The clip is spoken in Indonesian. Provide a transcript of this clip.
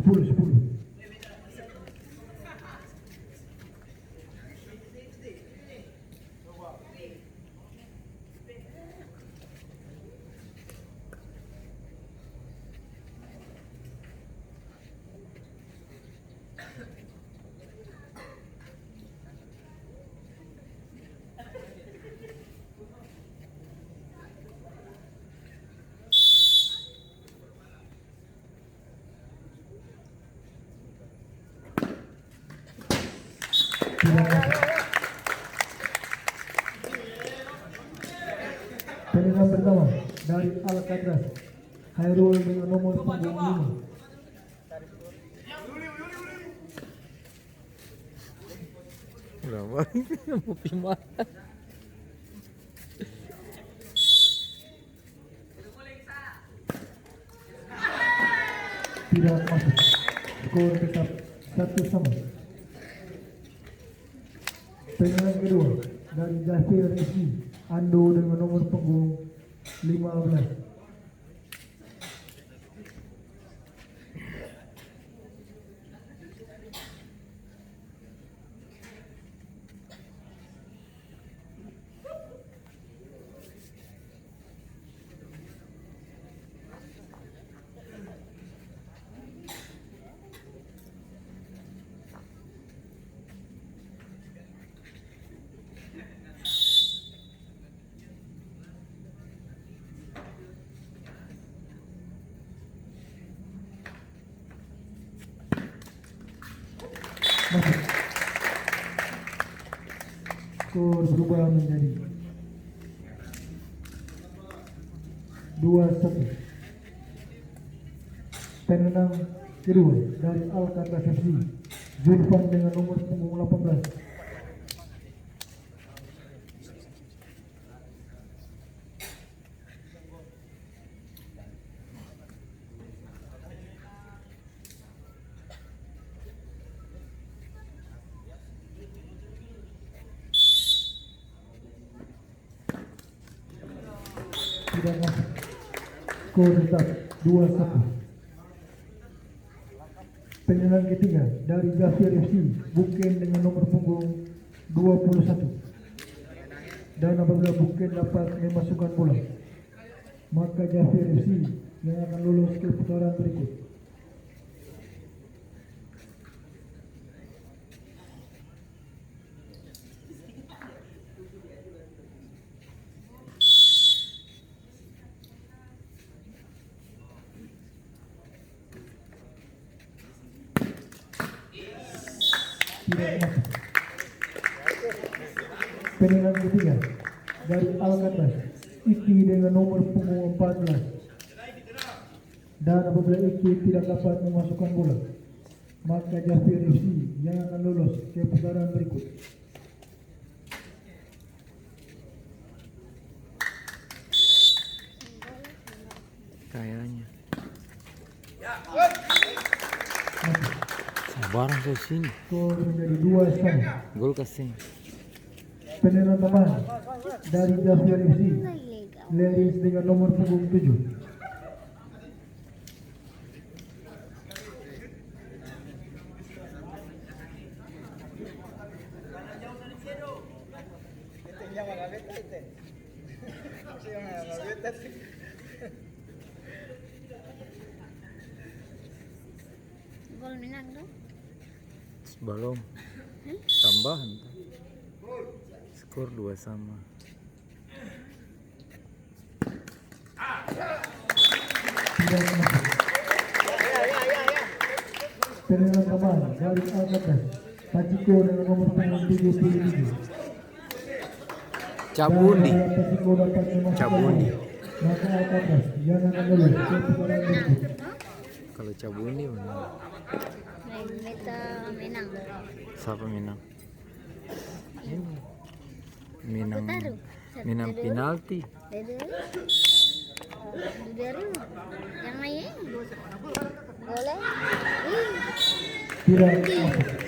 10. Tendangan pertama dari Alcatraz, Khairul dengan nomor punggung 5. Lama mau pimah. Tidak masuk. Skor tetap 1-1. Tendangan kedua dari Jafir Rizky, Ando dengan nomor punggung 15. Masuk. Skor berubah menjadi 2-1. Tendangan kedua dari Alcatraz FC, Zulfan dengan nomor punggung 18. Tidak masuk. Skor tetap 2-1. Tendangan ketiga dari Jafir FC, Buken dengan nomor punggung 21. Dan apabila Buken dapat memasukkan bola, maka Jafir FC yang akan lolos ke putaran berikut. Tidak masuk. Tendangan ketiga dari Alcatraz, Iki dengan nomor punggung 14. Dan apabila Iki tidak dapat memasukkan bola, maka Jafir FC yang akan lolos ke putaran berikut. Kayaknya. Masuk. Sabaran ke sini. Skor menjadi 2-1. Gol kasih. Tendangan tambahan dari Jafir FC, Leris dengan nomor punggung 7. Gol menang dong. Belum. Tambahan. Skor 2-2. Tidak masuk. Tendangan tambahan dari Alcatraz, Paciko dengan nomor punggung 77. Cabuni. Dan Paciko dapat memasukkan Cabuni. bola, maka Alcatraz yang akan lolos ke putaran berikut. Kalau Cabuni mana? Kita menang. Siapa Minang? Ini Minang. Taruh. Minang penalti. Dari yang lain boleh. Tidak masuk.